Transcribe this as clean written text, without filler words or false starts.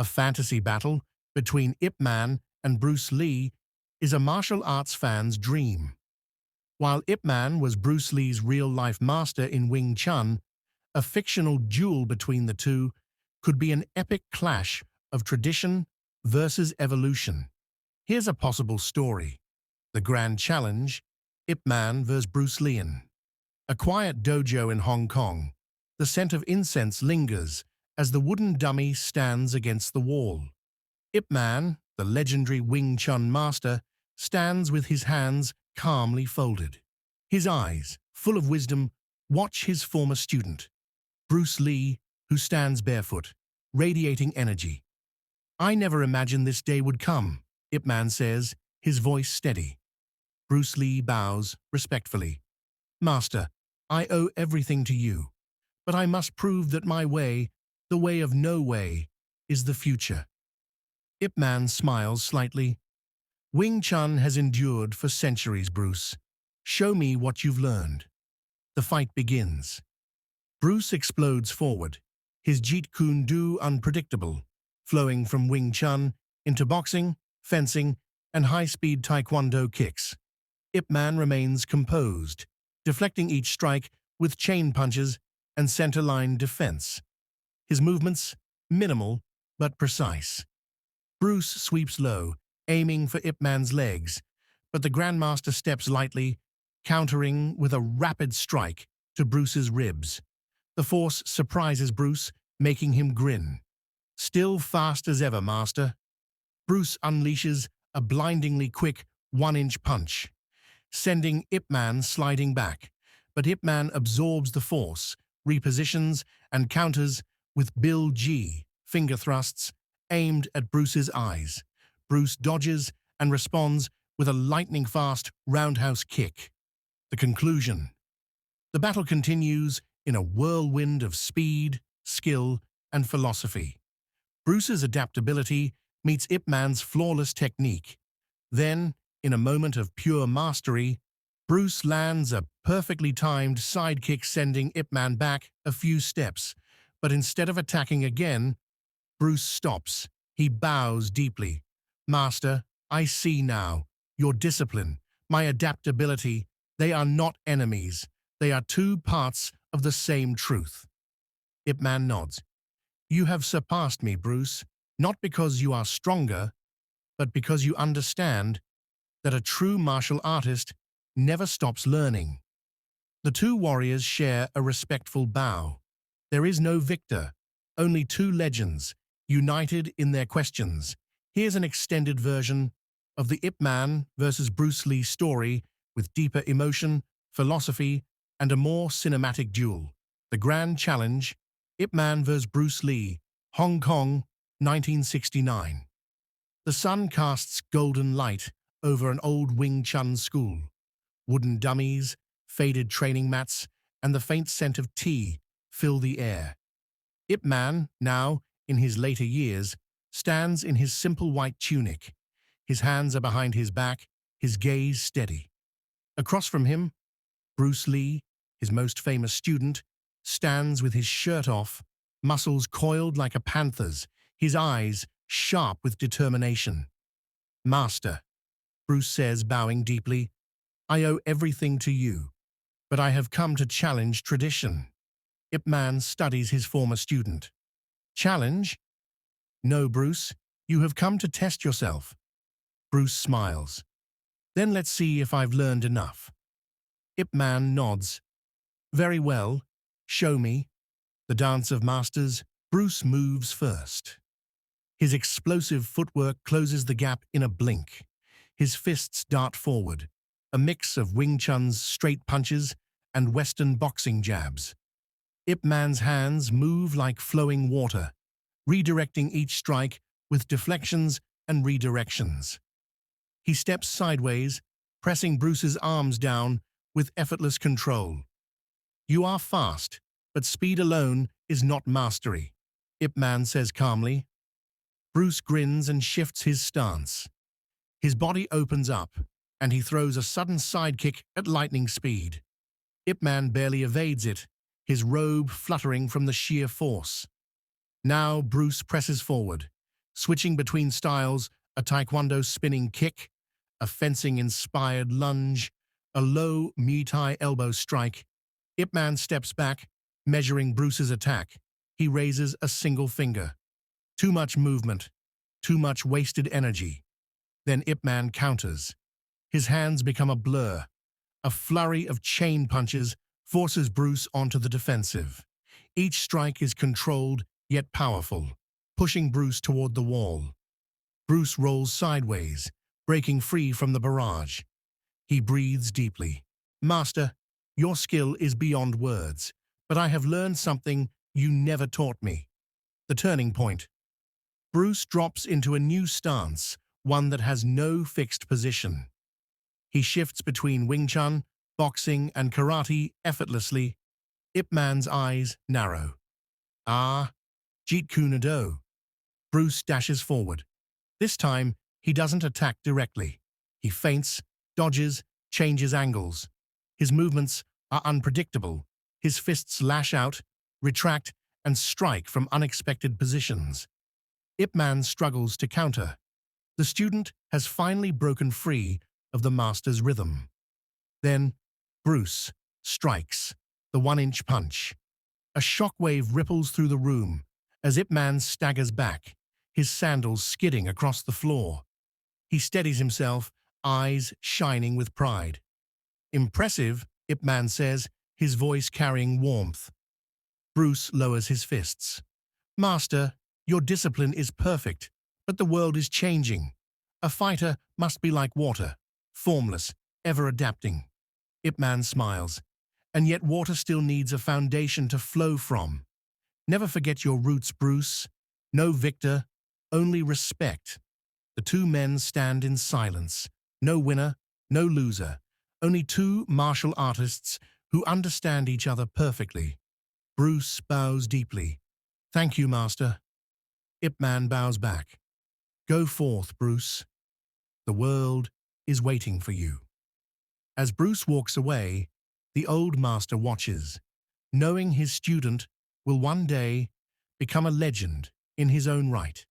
A fantasy battle between Ip Man and Bruce Lee is a martial arts fan's dream. While Ip Man was Bruce Lee's real-life master in Wing Chun, a fictional duel between the two could be an epic clash of tradition versus evolution. Here's a possible story. The Grand Challenge, Ip Man vs. Bruce Lee. A quiet dojo in Hong Kong. The scent of incense lingers as the wooden dummy stands against the wall. Ip Man, the legendary Wing Chun master, stands with his hands calmly folded. His eyes, full of wisdom, watch his former student, Bruce Lee, who stands barefoot, radiating energy. "I never imagined this day would come," Ip Man says, his voice steady. Bruce Lee bows respectfully. "Master, I owe everything to you, but I must prove that my way, the way of no way, is the future." Ip Man smiles slightly. "Wing Chun has endured for centuries, Bruce. Show me what you've learned." The fight begins. Bruce explodes forward, his Jeet Kune Do unpredictable, flowing from Wing Chun into boxing, fencing, and high-speed taekwondo kicks. Ip Man remains composed, deflecting each strike with chain punches and center-line defense. His movements, minimal but precise. Bruce sweeps low, aiming for Ip Man's legs, but the Grandmaster steps lightly, countering with a rapid strike to Bruce's ribs. The force surprises Bruce, making him grin. "Still fast as ever, Master." Bruce unleashes a blindingly quick 1-inch punch, sending Ip Man sliding back, but Ip Man absorbs the force, repositions, and counters with Bill G finger thrusts aimed at Bruce's eyes. Bruce dodges and responds with a lightning-fast roundhouse kick. The conclusion. The battle continues in a whirlwind of speed, skill, and philosophy. Bruce's adaptability meets Ip Man's flawless technique. Then, in a moment of pure mastery, Bruce lands a perfectly timed sidekick, sending Ip Man back a few steps. But instead of attacking again, Bruce stops. He bows deeply. "Master, I see now. Your discipline, my adaptability, they are not enemies. They are two parts of the same truth." Ip Man nods. "You have surpassed me, Bruce, not because you are stronger, but because you understand that a true martial artist never stops learning." The two warriors share a respectful bow. There is no victor, only two legends, united in their questions. Here's an extended version of the Ip Man versus Bruce Lee story with deeper emotion, philosophy, and a more cinematic duel. The Grand Challenge, Ip Man vs. Bruce Lee, Hong Kong, 1969. The sun casts golden light over an old Wing Chun school. Wooden dummies, faded training mats, and the faint scent of tea fill the air. Ip Man, now in his later years, stands in his simple white tunic. His hands are behind his back, his gaze steady. Across from him, Bruce Lee, his most famous student, stands with his shirt off, muscles coiled like a panther's, his eyes sharp with determination. "Master," Bruce says, bowing deeply, "I owe everything to you, but I have come to challenge tradition." Ip Man studies his former student. "Challenge? No, Bruce, you have come to test yourself." Bruce smiles. "Then let's see if I've learned enough." Ip Man nods. "Very well, show me." The dance of masters, Bruce moves first. His explosive footwork closes the gap in a blink. His fists dart forward, a mix of Wing Chun's straight punches and Western boxing jabs. Ip Man's hands move like flowing water, redirecting each strike with deflections and redirections. He steps sideways, pressing Bruce's arms down with effortless control. "You are fast, but speed alone is not mastery," Ip Man says calmly. Bruce grins and shifts his stance. His body opens up, and he throws a sudden sidekick at lightning speed. Ip Man barely evades it, his robe fluttering from the sheer force. Now Bruce presses forward, switching between styles, a taekwondo spinning kick, a fencing-inspired lunge, a low Muay Thai elbow strike. Ip Man steps back, measuring Bruce's attack. He raises a single finger. Too much movement, too much wasted energy. Then Ip Man counters. His hands become a blur. A flurry of chain punches forces Bruce onto the defensive. Each strike is controlled yet powerful, pushing Bruce toward the wall. Bruce rolls sideways, breaking free from the barrage. He breathes deeply. Master, your skill is beyond words, but I have learned something you never taught me. The turning point. Bruce drops into a new stance, one that has no fixed position. He shifts between Wing Chun, boxing, and karate effortlessly. Ip Man's eyes narrow. Ah, Jeet Kune Do. Bruce dashes forward. This time, he doesn't attack directly. He feints, dodges, changes angles. His movements are unpredictable. His fists lash out, retract, and strike from unexpected positions. Ip Man struggles to counter. The student has finally broken free of the master's rhythm. Then, Bruce strikes, the one-inch punch. A shockwave ripples through the room as Ip Man staggers back, his sandals skidding across the floor. He steadies himself, eyes shining with pride. Impressive, Ip Man says, his voice carrying warmth. Bruce lowers his fists. Master, your discipline is perfect, but the world is changing. A fighter must be like water, formless, ever adapting. Ip Man smiles. And yet water still needs a foundation to flow from. Never forget your roots, Bruce. No victor, only respect. The two men stand in silence. No winner, no loser. Only two martial artists who understand each other perfectly. Bruce bows deeply. Thank you, Master. Ip Man bows back. Go forth, Bruce. The world is waiting for you. As Bruce walks away, the old master watches, knowing his student will one day become a legend in his own right.